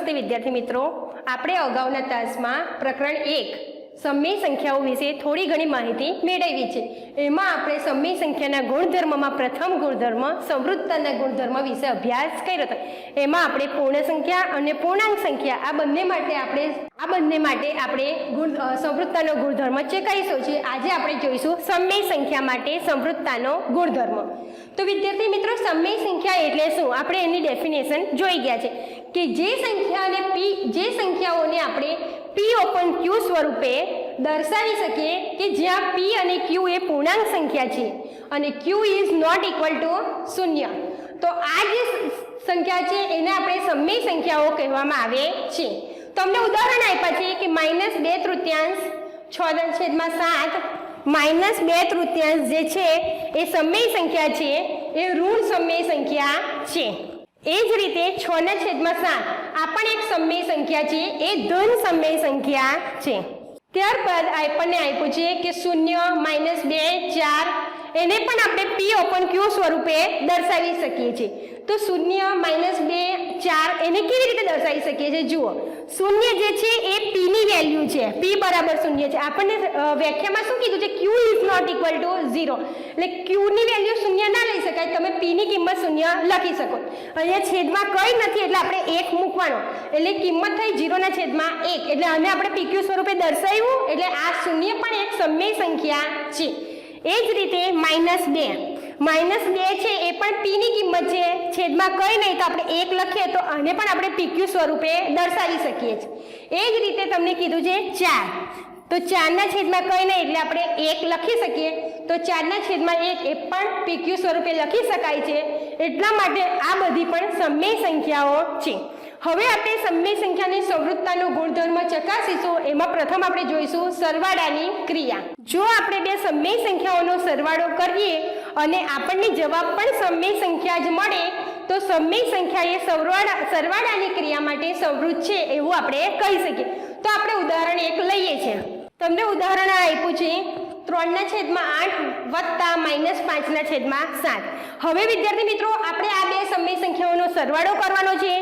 नमस्ते विद्यार्थी मित्रों, આપણે અગાઉના તાસમાં પ્રકરણ 1 સમય સંખ્યાઓ વિશે થોડી ઘણી માહિતી મેળવી છે। એમાં આપણે સમય સંખ્યાના ગુણધર્મમાં પ્રથમ ગુણધર્મ સંવૃત્તતાના ગુણધર્મ વિશે અભ્યાસ કર્યો હતો। એમાં આપણે પૂર્ણ સંખ્યા અને પૂર્ણાંક સંખ્યા આ બંને માટે આપણે સંવૃત્તતાનો ગુણધર્મ ચકાસીશું છે। આજે આપણે જોઈશું સમય સંખ્યા માટે સંવૃત્તતાનો ગુણધર્મ। तो विद्यार्थी मित्रों, समय संख्या एटले शुं आपणे एनी डेफिनेशन जोई गया छे कि जे संख्याओने आपणे P ओपन Q स्वरूपे दर्शावी सकीए कि ज्यां P अने Q ए पूर्णांक संख्या छे अने Q is not equal to 0। तो आ जे संख्या छे एने आपणे समय संख्याओ कहेवामां आवे छे। तमने उदाहरण आप्या छे कि -2/3 6/7 -2/3 जे छे ए समय संख्या छे ए ऋण समय संख्या छे। ए ज रीते 6/7 आ पण एक समय संख्या छे ए धन समय संख्या छे। त्यारबाद आपणे आप्युं छे कि 0 -2 4 एने पण आपणे P ओपन Q स्वरूपे दर्शावी सकीए छे। तो 0 -2 4 एने केवी रीते दर्शावी सकीए छे? जुओ, 0 जे छे ए P ની વેલ્યુ છે, P બરાબર 0 છે। આપણને વ્યાખ્યામાં શું કીધું છે? Q is not equal to 0, એટલે Q ની વેલ્યુ 0 ના લઈ શકાય, તમે P ની કિંમત 0 લખી શકો। અહીંયા છેદમાં કંઈ નથી એટલે આપણે 1 મૂકવાનો, એટલે કિંમત થઈ 0/1, એટલે આને આપણે PQ સ્વરૂપે દર્શાવ્યું, એટલે આ 0 પણ એક સમય સંખ્યા છે। એ જ રીતે -2 છે એ પણ P ની કિંમત છે, છેદમાં કંઈ નહીં તો આપણે 1 લખીએ તો આને પણ આપણે PQ સ્વરૂપે દર્શાવી શકીએ છીએ। એ જ રીતે તમને કીધું છે 4, તો 4 ના છેદમાં કંઈ નહીં એટલે આપણે 1 લખી શકીએ, તો 4 ના છેદમાં 1 એ પણ PQ સ્વરૂપે લખી શકાય છે। એટલા માટે આ બધી પણ સમય સંખ્યાઓ છે। હવે આપણે સમય સંખ્યાની સંવૃત્તતાનો ગુણધર્મ ચકાસીશું। એમાં પ્રથમ આપણે જોઈશું સરવાળાની ક્રિયા। જો આપણે બે સમય સંખ્યાઓનો સરવાળો કરીએ અને આપણને જવાબ પણ સમય સંખ્યા જ મળે તો સમય સંખ્યા એ સરવાળાની ક્રિયા માટે સંવૃત્ત છે એવું આપણે કહી શકીએ। તો આપણે ઉદાહરણ 1 લઈએ છીએ। તમને ઉદાહરણ આપ્યું છે 3/8 વત્તા -5/7। હવે વિદ્યાર્થી મિત્રો, આપણે આ બે સમય સંખ્યાઓનો સરવાળો કરવાનો છે।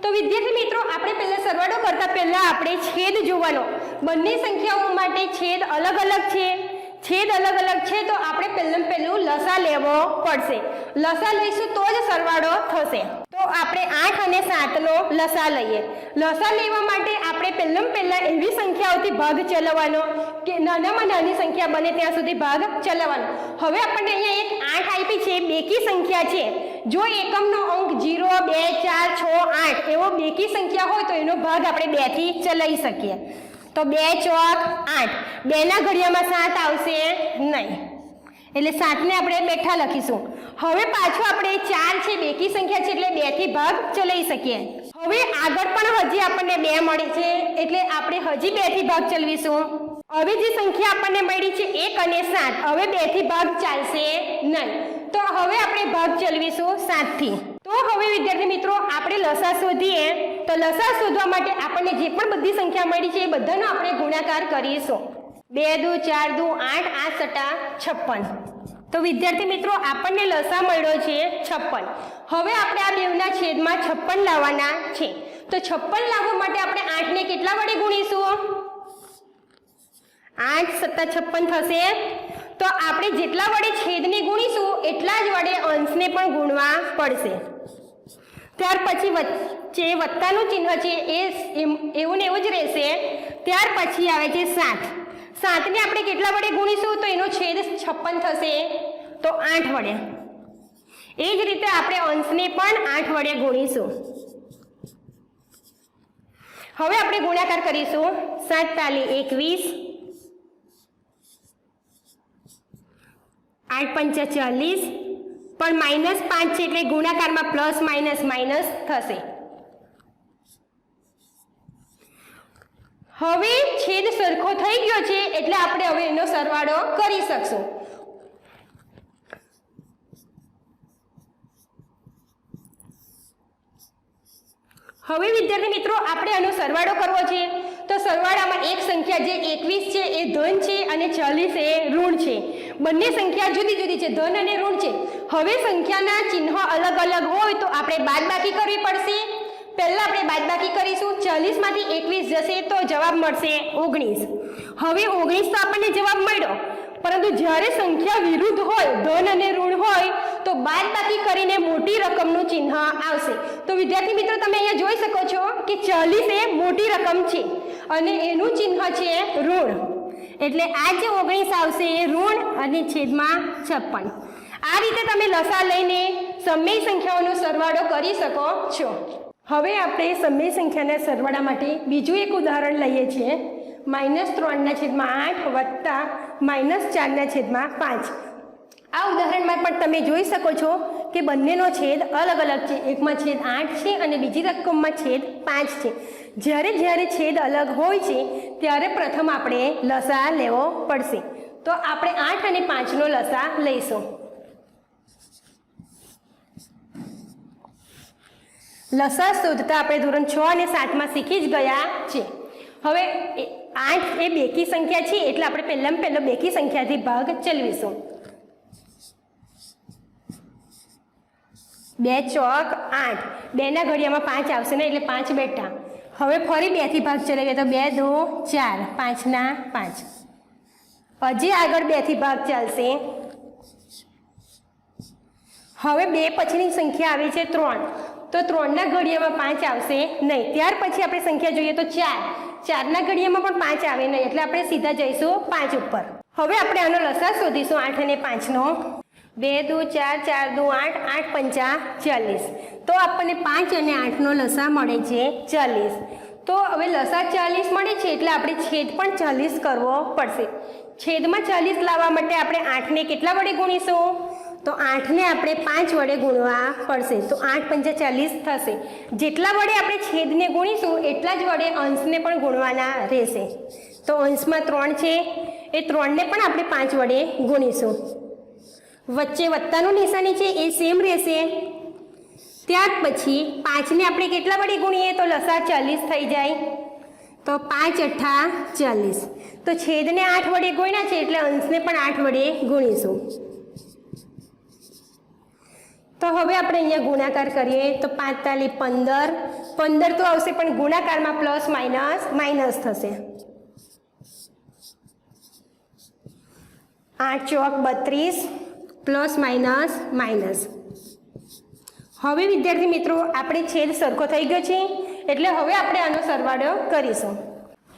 तो विद्यार्थी मित्रों, આપણે પહેલા સરવાળો કરતા પહેલા આપણે છેદ જોવાનો। બંને સંખ્યાઓ માટે છેદ અલગ અલગ છે, તો આપણે પહેલું લસા લેવો પડશે। લસા લઈશું તો જ સરવાળો થશે। તો આપણે 8 અને 7 નો લસા લઈએ। લસા લેવા માટે આપણે પહેલા એવી સંખ્યાઓથી ભાગ ચલાવવાનો કે નાનામાં નાની સંખ્યા બને ત્યાં સુધી ભાગ ચલાવવાનો। હવે આપણને અહીંયા એક 8 આપી છે, બેકી સંખ્યા છે। જો એકમનો અંક 0 2 4 6 8 એવો બેકી સંખ્યા હોય તો એનો ભાગ આપણે 2 થી ચલાવી શકીએ। તો 2 ચોક 8, 2 ના ઘડિયામાં 7 આવશે નહીં, એટલે 7 ને આપણે બેઠા લખીશું। હવે પાછું આપણે 4 છે, બેકી સંખ્યા છે, એટલે 2 થી ભાગ ચલાવી શકીએ। હવે આગળ પણ હજી આપણને 2 મળી છે, એટલે આપણે હજી 2 થી ભાગ ચલાવીશું। હવે જે સંખ્યા આપણને મળી છે 1 અને 7, હવે 2 થી ભાગ ચાલશે નહીં, તો હવે આપણે ભાગ ચલાવીશું 7 થી। તો હવે વિદ્યાર્થી મિત્રો, આપણે લસા શોધીએ। તો લસા શોધવા માટે આપણને જે પણ બધી સંખ્યા મળી છે એ બધાનો આપણે ગુણાકાર કરીશું। 2 દુ 4 દુ 8, 8 સટા 56। તો વિદ્યાર્થી મિત્રો, આપણને લસા મળ્યો છે 56। હવે આપણે આ બેવના છેદમાં 56 લાવવાના છે। તો 56 લાવવા માટે આપણે 8 ને કેટલા વડે ગુણીશું? 8 સત્તા 56 થશે। તો આપણે જેટલા વડે છેદને ગુણીશું એટલા જ વડે અંશને પણ ગુણવા પડશે। ત્યાર પછી વચ્ચે વત્તાનું ચિહ્ન છે એ એવું ને એવું જ રહેશે। ત્યાર પછી આવે છે 7। 7 ને આપણે કેટલા વડે ગુણીશું તો એનો છેદ 56 થશે, તો 8 વડે। એ જ રીતે આપણે અંશને પણ 8 વડે ગુણીશું। હવે આપણે ગુણાકાર કરીશું। 7 તાલી 21, 8 પંચા 40, પણ -5 છે એટલે ગુણાકારમાં પ્લસ માઇનસ થશે। હવે છેદ સરખો થઈ ગયો છે એટલે આપણે હવે એનો સરવાળો કરી શકશું। હવે વિદ્યાર્થી મિત્રો, આપણે આનો સરવાળો કરવો છે। તો સરવાળામાં એક સંખ્યા જે 21 છે એ ધન છે અને 40 એ ઋણ છે। બંને સંખ્યા જુદી જુદી છે, ધન અને ઋણ છે। હવે સંખ્યાના ચિહ્નો અલગ અલગ હોય તો આપણે બાદબાકી કરવી પડશે। પહેલા આપણે બાદબાકી કરીશું 40માંથી 21 જશે તો જવાબ મળશે 19. હવે 19 તો આપણને જવાબ મળ્યો, પરંતુ જ્યારે સંખ્યા વિરુદ્ધ હોય, ધન અને ઋણ હોય, તો બાદબાકી કરીને મોટી રકમનું ચિહ્ન આવશે. તો વિદ્યાર્થી મિત્રો તમે અહીંયા જોઈ શકો છો કે 40 એ મોટી રકમ છે અને એનું ચિહ્ન છે ઋણ, એટલે આ જે 19 આવશે એ ઋણ અને છેદમાં 56. આ રીતે તમે લસા લઈને સમય સંખ્યાઓનો સરવાળો કરી શકો છો. હવે આપણે સમય સંખ્યાના સરવાળા માટે બીજું એક ઉદાહરણ લઈએ છીએ. -3/8 વત્તા -4/5. આ ઉદાહરણમાં પણ તમે જોઈ શકો છો કે બંનેનો છેદ અલગ અલગ છે. એકમાં છેદ 8 છે અને બીજી રકમમાં છેદ 5 છે. જ્યારે છેદ અલગ હોય છે ત્યારે પ્રથમ આપણે લસા લેવો પડશે. તો આપણે 8 અને 5નો લસા લઈશું. લસા શોધતા આપણે ધોરણ 6 અને 7માં શીખી જ ગયા છે. હવે 8 એ બેકી સંખ્યા છે એટલે આપણે પહેલો બેકી સંખ્યાથી ભાગ ચલાવીશું. 2 ચોક 8, 2ના ઘડિયામાં 5 આવશે ને એટલે 5 બેઠા. હવે ફરી 2થી ભાગ ચલાવીએ તો 2 2 4, 5ના 5. હજી આગળ 2થી ભાગ ચાલશે. હવે 2 પછીની સંખ્યા આવી છે 3, તો 3ના ઘડિયામાં 5 આવશે નહીં. ત્યાર પછી આપણે સંખ્યા જોઈએ તો 4, 4ના ઘડિયામાં પણ 5 આવે નહીં એટલે આપણે સીધા જઈશું 5 ઉપર. હવે આપણે આનો લસા શોધીશું 8 અને 5નો. 2 2 4, 4 2 8, 8 પંચા 40. તો આપણને 5 અને 8નો લસા મળે છે 40. તો હવે લસા 40 મળે છે એટલે આપણે છેદ પણ 40 કરવો પડશે. છેદમાં 40 લાવવા માટે આપણે 8ને કેટલા વડે ગુણીશું? તો 8ને આપણે 5 વડે ગુણવા પડશે. તો 8 પંચા 40 થશે. જેટલા વડે આપણે છેદને ગુણીશું એટલા જ વડે અંશને પણ ગુણવાના રહેશે. તો અંશમાં 3 છે એ 3ને પણ આપણે 5 વડે ગુણીશું. વચ્ચે વત્તાનું નિશાની છે એ સેમ રહેશે. ત્યાર પછી 5ને આપણે કેટલા વડે ગુણીએ તો લસા 40 થઈ જાય. તો 5 અઠ્ઠા 40. તો છેદને 8 વડે ગુણ્યા છે એટલે અંશને પણ 8 વડે ગુણીશું. તો હવે આપણે અહીંયા ગુણાકાર કરીએ તો 5 તાલી 15, 15 તો આવશે પણ ગુણાકારમાં પ્લસ માઇનસ થશે. 8 ચોક 32 પ્લસ માઇનસ. હવે વિદ્યાર્થી મિત્રો આપણે છેદ સરખો થઈ ગયો છે એટલે હવે આપણે આનો સરવાળો કરીશું.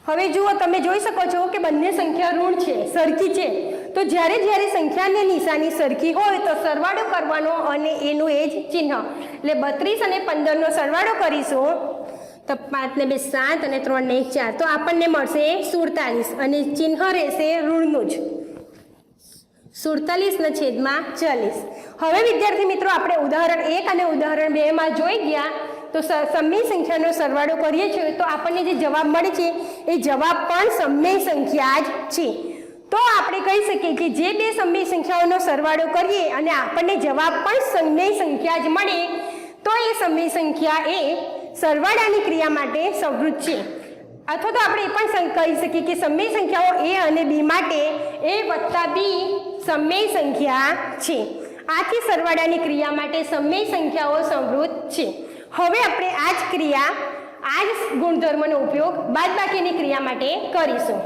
હવે જુઓ તમે જોઈ શકો છો કે બંને સંખ્યા ઋણ છે, સરખી છે. તો જ્યારે સંખ્યાની નિશાની સરખી હોય તો સરવાળો કરવાનો અને એનું એ જ ચિહ્ન. એટલે 32 અને 15નો સરવાળો કરીશું તો 5 ને 2 7 અને 3 ને 1 4. તો આપણને મળશે 47 અને ચિહ્ન રહેશે ઋણનું જ. 47 છેદમાં 40. હવે વિદ્યાર્થી મિત્રો આપણે ઉદાહરણ 1 અને ઉદાહરણ 2માં જોઈ ગયા. તો સમય સંખ્યાનો સરવાળો કરીએ છીએ તો આપણને જે જવાબ મળે છે એ જવાબ પણ સમય સંખ્યા જ છે. તો આપણે કહી શકીએ કે જે બે સમય સંખ્યાઓનો સરવાળો કરીએ અને આપણને જવાબ પણ સમય સંખ્યા જ મળે તો એ સમય સંખ્યા એ સરવાળાની ક્રિયા માટે સમૃદ્ધ છે. અથવા તો આપણે એ પણ કહી શકીએ કે સમય સંખ્યાઓ એ અને બી માટે એ વત્તા બી સમય સંખ્યા છે. આથી સરવાળાની ક્રિયા માટે સમય સંખ્યાઓ સમૃદ્ધ છે. હવે આપણે આ જ ક્રિયા, આ જ ગુણધર્મનો ઉપયોગ બાદબાકીની ક્રિયા માટે કરીશું.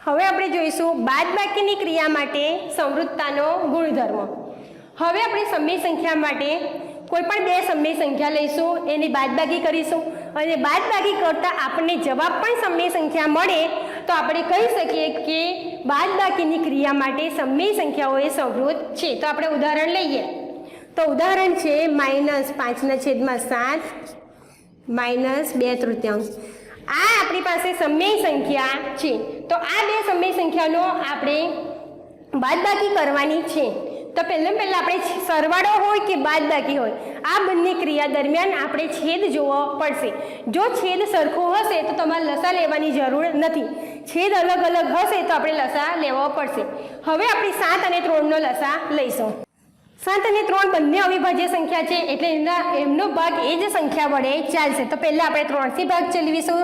હવે આપણે જોઈશું બાદબાકીની ક્રિયા માટે સમૃદ્ધતાનો ગુણધર્મ. હવે આપણે સમય સંખ્યા માટે કોઈ પણ બે સમય સંખ્યા લઈશું, એની બાદબાકી કરીશું અને બાદબાકી કરતાં આપણને જવાબ પણ સમય સંખ્યા મળે તો આપણે કહી શકીએ કે બાદબાકીની ક્રિયા માટે સમય સંખ્યાઓ એ સમૃદ્ધ છે. તો આપણે ઉદાહરણ લઈએ તો ઉદાહરણ છે -5/7 -2/3. આ આપણી પાસે સમય સંખ્યા છે. તો આ બે સમય સંખ્યાનો આપણે બાદબાકી કરવાની છે. તો પહેલાં આપણે સરવાળો હોય કે બાદબાકી હોય આ બંને ક્રિયા દરમિયાન આપણે છેદ જોવો પડશે. જો છેદ સરખો હશે તો તમારે લસા લેવાની જરૂર નથી. છેદ અલગ અલગ હશે તો આપણે લસા લેવો પડશે. હવે આપણે 7 અને 3નો લસા લઈશું. 7 અને 3 બંને અવિભાજ્ય સંખ્યા છે એટલે એમનો ભાગ એ જ સંખ્યા વડે ચાલશે. તો પહેલાં આપણે 3થી ભાગ ચલાવીશું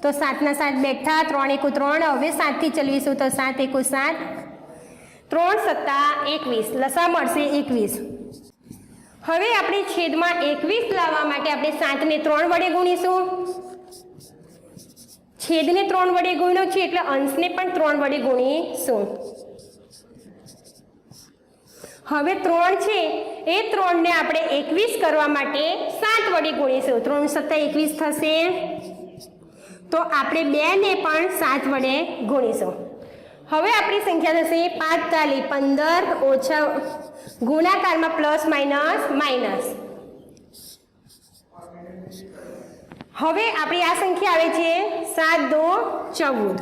તો 7 ના 7 બેઠા, 3 એકુ 3. હવે 7થી ચલાવીશું તો 7 એકુ 7, 3 સત્તા 21, લસા મળશે 21. હવે આપણે છેદમાં 21 લાવવા માટે આપણે 7ને 3 વડે ગુણીશું છેદને 3 વડે ગુણ્યો છે એટલે અંશને પણ 3 વડે ગુણીશું. હવે 3 છે એ 3 ને આપણે 21 કરવા માટે 7 વડે ગુણીશું. 3 × 7 21 થશે. તો આપણે 2 ને પણ 7 વડે ગુણીશું. હવે આપણી સંખ્યા થશે 5 તાલી 15 ઓછા ગુણાકારમાં પ્લસ માઇનસ માઇનસ. હવે આપણી આ સંખ્યા આવે છે 7 × 2 = 14.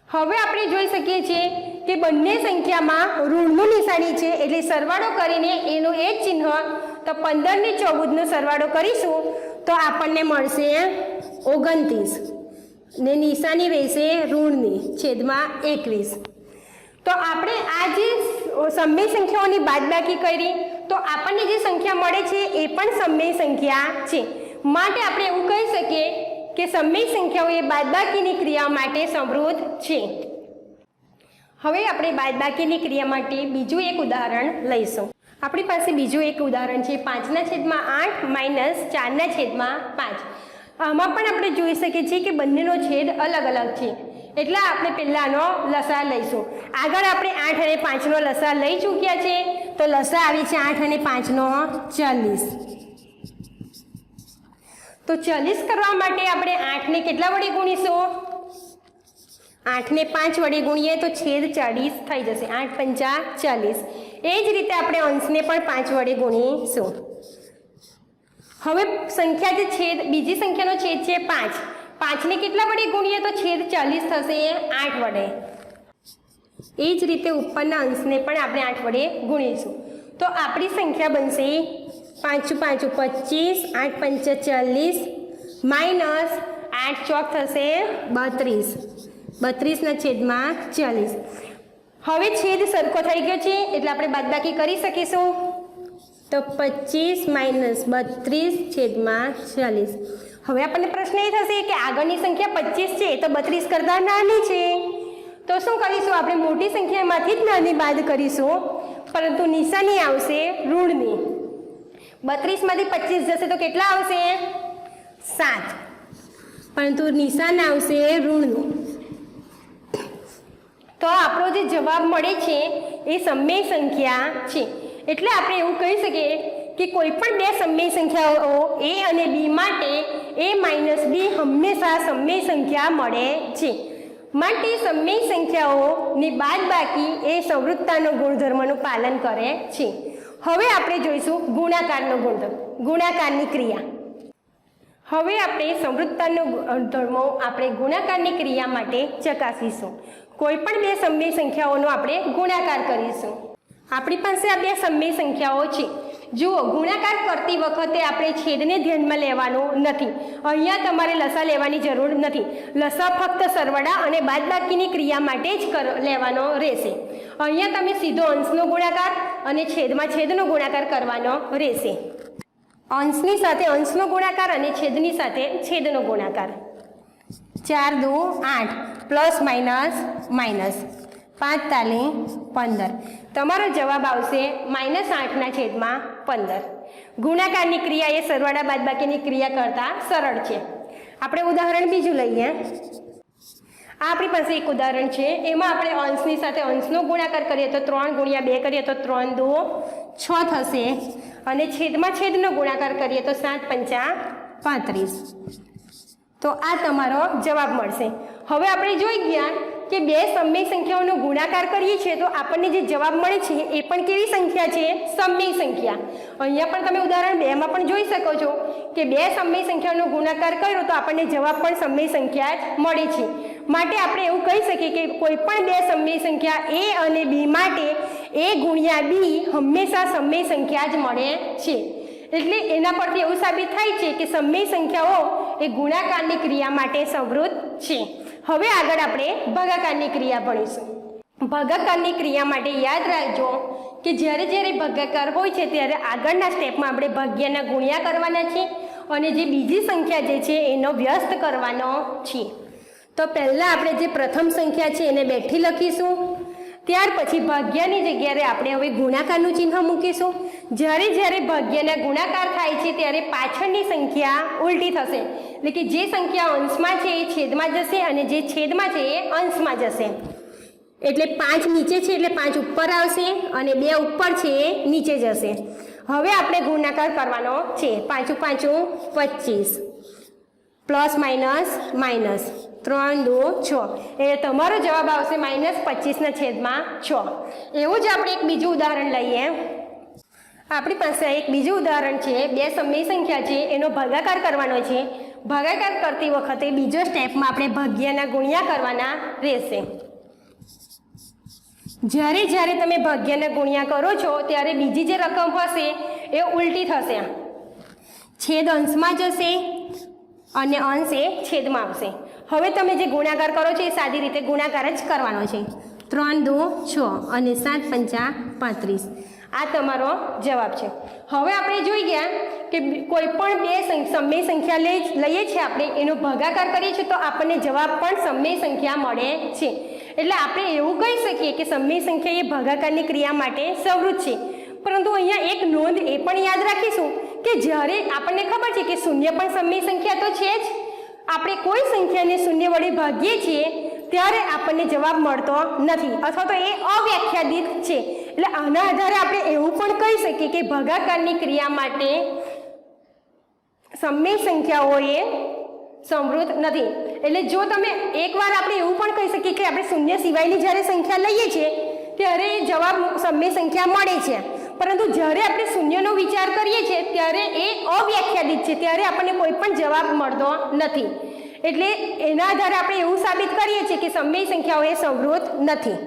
હવે આપણે જોઈ શકીએ છીએ કે બંને સંખ્યામાં ઋણનું નિશાની છે એટલે સરવાળો કરીને એનું એ જ ચિહ્ન તો 15 ને 14 નો સરવાળો કરીશું તો આપણને મળશે 29 ને નિશાની રહેશે ઋણની છેદમાં 21. તો આપણે આ જે સમય સંખ્યાઓની બાદબાકી કરી તો આપણને જે સંખ્યા મળે છે એ પણ સમય સંખ્યા છે. માટે આપણે એવું કહી શકીએ કે સમય સંખ્યાઓ એ બાદબાકીની ક્રિયા માટે સમૃદ્ધ છે. હવે આપણે બાદબાકીની ક્રિયા માટે બીજું એક ઉદાહરણ લઈશું. આપણી પાસે બીજું એક ઉદાહરણ છે 5/8 - 4/5. આમાં પણ આપણે જોઈ શકીએ છીએ કે બંનેનો છેદ અલગ અલગ છે એટલે આપણે પહેલાંનો લસા લઈશું. આગળ આપણે 8 અને 5નો લસા લઈ ચૂક્યા છે તો લસા આવી છે 8 અને 5નો 40. તો 40 કરવા માટે આપણે 8ને કેટલા વડે ગુણીશું? 8ને 5 વડે ગુણીએ તો છેદ 40 થઈ જશે. 8 × 5 = 40. એ જ રીતે આપણે અંશને પણ 5 વડે ગુણીશું. હવે સંખ્યા જે છેદ બીજી સંખ્યાનો છેદ છે 5. 5ને કેટલા વડે ગુણીએ તો છેદ 40 થશે 8 વડે. એ જ રીતે ઉપરના અંશને પણ આપણે 8 વડે ગુણીશું તો આપણી સંખ્યા બનશે 5 × 5 = 25, 8 × 5 = 40 માઇનસ 8 ચોક થશે 32. 32/40. હવે છેદ સરખો થઈ ગયો છે એટલે આપણે બાદબાકી કરી શકીશું તો 25 - 32/40. હવે આપણને પ્રશ્ન એ થશે કે આગળની સંખ્યા 25 છે તો 32 કરતાં નાની છે તો શું કરીશું? આપણે મોટી સંખ્યામાંથી જ નાની બાદ કરીશું પરંતુ નિશાની આવશે ઋણની. 32માંથી 25 જશે તો કેટલા આવશે? 7. પરંતુ નિશાન આવશે ઋણનું. તો આપણો જે જવાબ મળે છે એ સમય સંખ્યા છે. એટલે આપણે એવું કહી શકીએ કે કોઈ પણ બે સમય સંખ્યાઓ a અને b માટે a - b હંમેશા સમય સંખ્યા મળે છે. માટે સમય સંખ્યાઓની બાદબાકી એ સંવૃત્તાનો ગુણધર્મનું પાલન કરે છે. હવે આપણે જોઈશું ગુણાકારનો ગુણધર્મ, ગુણાકારની ક્રિયા. હવે આપણે સંવૃત્તાનો ગુણધર્મો આપણે ગુણાકારની ક્રિયા માટે ચકાસીશું. કોઈ પણ બે સમય સંખ્યાઓનો આપણે ગુણાકાર કરીશું. આપણી પાસે આ બે સમય સંખ્યાઓ છે. જુઓ, ગુણાકાર કરતી વખતે આપણે છેદને ધ્યાનમાં લેવાનું નથી. અહીંયા તમારે લસા લેવાની જરૂર નથી. લસા ફક્ત સરવાળા અને બાદબાકીની ક્રિયા માટે જ લેવાનો રહેશે. અહીંયા તમે સીધો અંશનો ગુણાકાર અને છેદમાં છેદનો ગુણાકાર કરવાનો રહેશે. અંશની સાથે અંશનો ગુણાકાર અને છેદની સાથે છેદનો ગુણાકાર. 4 × 2 = 8 ± - 5 તાલી 15. તમારો જવાબ આવશે -8/15. ગુણાકારની ક્રિયા એ સરવાળા બાદબાકીની ક્રિયા કરતાં સરળ છે. આપણે ઉદાહરણ બીજું લઈએ. આ આપણી પાસે એક ઉદાહરણ છે. એમાં આપણે અંશની સાથે અંશનો ગુણાકાર કરીએ તો 3 × 2 કરીએ તો 3 × 2 = 6 થશે અને છેદમાં છેદનો ગુણાકાર કરીએ તો 7 × 5 = 35. તો આ તમારો જવાબ મળશે. હવે આપણે જોઈ ગયા કે બે સમય સંખ્યાઓનો ગુણાકાર કરીએ છીએ તો આપણને જે જવાબ મળે છે એ પણ કેવી સંખ્યા છે? સમય સંખ્યા. અહીંયા પણ તમે ઉદાહરણ 2 માં પણ જોઈ શકો છો કે બે સમય સંખ્યાઓનો ગુણાકાર કર્યો તો આપણને જવાબ પણ સમય સંખ્યા જ મળે છે. માટે આપણે એવું કહી શકીએ કે કોઈ પણ બે સમય સંખ્યા a અને b માટે a × b હંમેશા સમય સંખ્યા જ મળે છે. એટલે એના પરથી એવું સાબિત થાય છે કે સમય સંખ્યાઓ એ ગુણાકારની ક્રિયા માટે સમૃદ્ધ છે. હવે આગળ આપણે ભાગાકારની ક્રિયા ભણીશું. ભાગાકારની ક્રિયા માટે યાદ રાખજો કે જ્યારે ભાગાકાર હોય છે ત્યારે આગળના સ્ટેપમાં આપણે ભાગ્યના ગુણ્યા કરવાના છે અને જે બીજી સંખ્યા જે છે એનો વ્યસ્ત કરવાનો છે. તો પહેલાં આપણે જે પ્રથમ સંખ્યા છે એને બેઠી લખીશું. ત્યાર પછી ભાગ્યની જગ્યાએ આપણે હવે ગુણાકારનું ચિહ્ન મૂકીશું. જ્યારે જ્યારે ભાગ્યના ગુણાકાર થાય છે ત્યારે પાછળની સંખ્યા ઉલટી થશે, એટલે કે જે સંખ્યા અંશમાં છે એ છેદમાં જશે અને જે છેદમાં છે એ અંશમાં જશે. એટલે 5 નીચે છે એટલે 5 ઉપર આવશે અને 2 ઉપર છે એ નીચે જશે. હવે આપણે ગુણાકાર કરવાનો છે. 5 5 25 પ્લસ માઇનસ માઇનસ 3 2 6 એટલે તમારો જવાબ આવશે -25/6. એવું જ આપણે એક બીજું ઉદાહરણ લઈએ. આપણી પાસે એક બીજું ઉદાહરણ છે. 2 સમય સંખ્યા છે, એનો ભાગાકાર કરવાનો છે. ભાગાકાર કરતી વખતે બીજો સ્ટેપમાં આપણે ભાગ્યના ગુણ્યા કરવાના રહેશે. જ્યારે જ્યારે તમે ભાગ્યના ગુણ્યા કરો છો ત્યારે બીજી જે રકમ હશે એ ઉલટી થશે. છેદ અંશમાં જશે અને અંશ એ છેદમાં આવશે. હવે તમે જે ગુણાકાર કરો છો એ સાદી રીતે ગુણાકાર જ કરવાનો છે. 3 2 6 અને 7 5 35 આ તમારો જવાબ છે. હવે આપણે જોઈ ગયા કે કોઈ પણ બે સમય સંખ્યા લઈએ છીએ આપણે, એનો ભાગાકાર કરીએ છીએ તો આપણને જવાબ પણ સમય સંખ્યા મળે છે. એટલે આપણે એવું કહી શકીએ કે સમય સંખ્યા એ ભાગાકારની ક્રિયા માટે સવૃત્ત છે. પરંતુ અહીંયા એક નોંધ એ પણ યાદ રાખીશું કે જ્યારે આપણને ખબર છે કે શૂન્ય પણ સમય સંખ્યા તો છે જ, આપણે કોઈ સંખ્યાને શૂન્ય વડે ભાગીએ છીએ ત્યારે આપણને જવાબ મળતો નથી અથવા તો એ અવ્યાખ્યાદિત છે. એટલે આના આધારે આપણે એવું પણ કહી શકીએ કે ભાગાકારની ક્રિયા માટે સમય સંખ્યાઓ એ સમૃદ્ધ નથી. એટલે જો તમે એકવાર આપણે એવું પણ કહી શકીએ કે આપણે શૂન્ય સિવાયની જ્યારે સંખ્યા લઈએ છીએ ત્યારે જવાબ સમય સંખ્યા મળે છે, પરંતુ જ્યારે આપણે શૂન્યનો વિચાર કરીએ છીએ ત્યારે એ અવ્યાખ્યાદિત છે, ત્યારે આપણને કોઈ પણ જવાબ મળતો નથી. એટલે એના આધારે આપણે એવું સાબિત કરીએ છીએ કે સમય સંખ્યાઓ એ સમૃદ્ધ નથી.